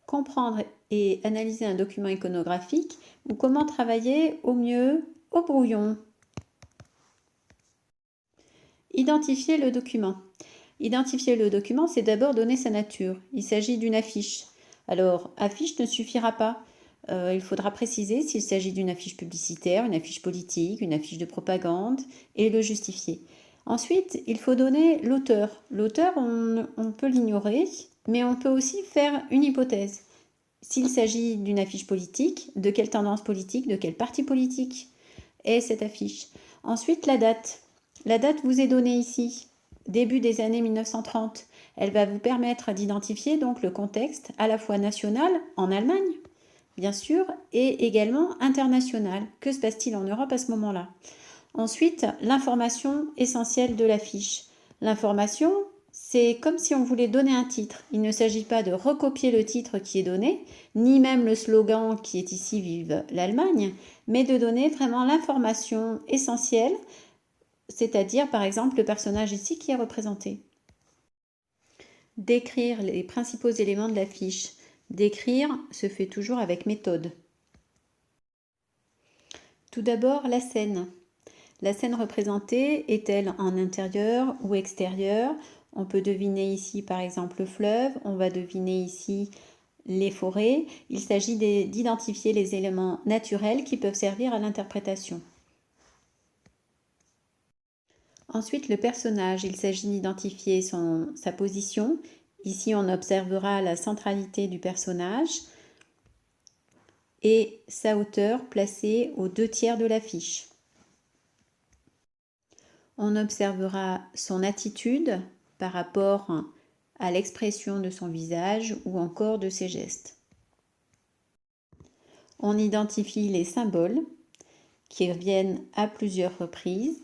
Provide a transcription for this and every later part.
comprendre et analyser un document iconographique ou comment travailler au mieux au brouillon. Identifier le document. Identifier le document, c'est d'abord donner sa nature. Il s'agit d'une affiche. Alors, affiche ne suffira pas. Il faudra préciser s'il s'agit d'une affiche publicitaire, une affiche politique, une affiche de propagande et le justifier. Ensuite, il faut donner l'auteur. L'auteur, on peut l'ignorer, mais on peut aussi faire une hypothèse. S'il s'agit d'une affiche politique, de quelle tendance politique, de quel parti politique est cette affiche. Ensuite, la date. La date vous est donnée ici, début des années 1930. Elle va vous permettre d'identifier donc le contexte à la fois national, en Allemagne, bien sûr, et également international. Que se passe-t-il en Europe à ce moment-là? Ensuite, l'information essentielle de l'affiche. L'information, c'est comme si on voulait donner un titre. Il ne s'agit pas de recopier le titre qui est donné, ni même le slogan qui est ici « Vive l'Allemagne », mais de donner vraiment l'information essentielle, c'est-à-dire par exemple le personnage ici qui est représenté. Décrire les principaux éléments de l'affiche. Décrire se fait toujours avec méthode. Tout d'abord, la scène. La scène représentée est-elle en intérieur ou extérieur? On peut deviner ici par exemple le fleuve, on va deviner ici les forêts. Il s'agit d'identifier les éléments naturels qui peuvent servir à l'interprétation. Ensuite, le personnage, il s'agit d'identifier sa position. Ici, on observera la centralité du personnage et sa hauteur placée aux 2/3 de l'affiche. On observera son attitude par rapport à l'expression de son visage ou encore de ses gestes. On identifie les symboles qui reviennent à plusieurs reprises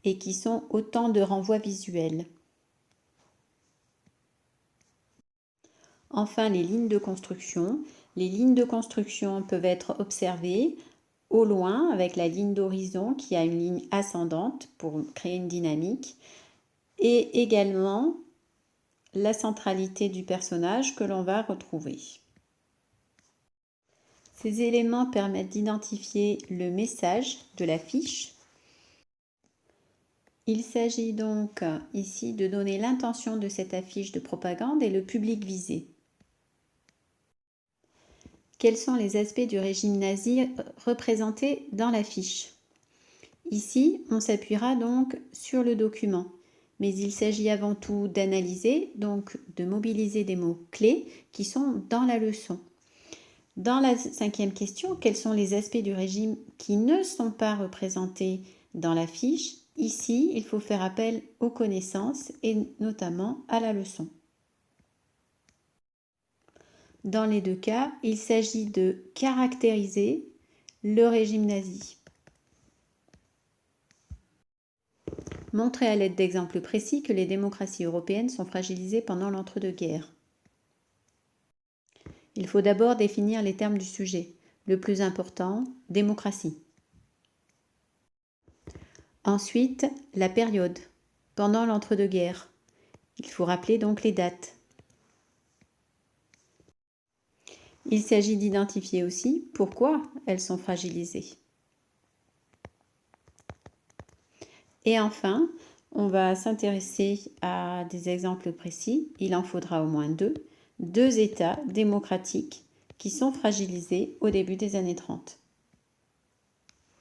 et qui sont autant de renvois visuels. Enfin, les lignes de construction. Les lignes de construction peuvent être observées au loin avec la ligne d'horizon qui a une ligne ascendante pour créer une dynamique et également la centralité du personnage que l'on va retrouver. Ces éléments permettent d'identifier le message de l'affiche. Il s'agit donc ici de donner l'intention de cette affiche de propagande et le public visé. Quels sont les aspects du régime nazi représentés dans l'affiche? Ici, on s'appuiera donc sur le document, mais il s'agit avant tout d'analyser, donc de mobiliser des mots-clés qui sont dans la leçon. Dans la 5e question, quels sont les aspects du régime qui ne sont pas représentés dans la fiche? Ici, il faut faire appel aux connaissances et notamment à la leçon. Dans les deux cas, il s'agit de caractériser le régime nazi. Montrer à l'aide d'exemples précis que les démocraties européennes sont fragilisées pendant l'entre-deux-guerres. Il faut d'abord définir les termes du sujet. Le plus important, démocratie. Ensuite, la période, pendant l'entre-deux-guerres. Il faut rappeler donc les dates. Il s'agit d'identifier aussi pourquoi elles sont fragilisées. Et enfin, on va s'intéresser à des exemples précis. Il en faudra au moins deux États démocratiques qui sont fragilisés au début des années 30.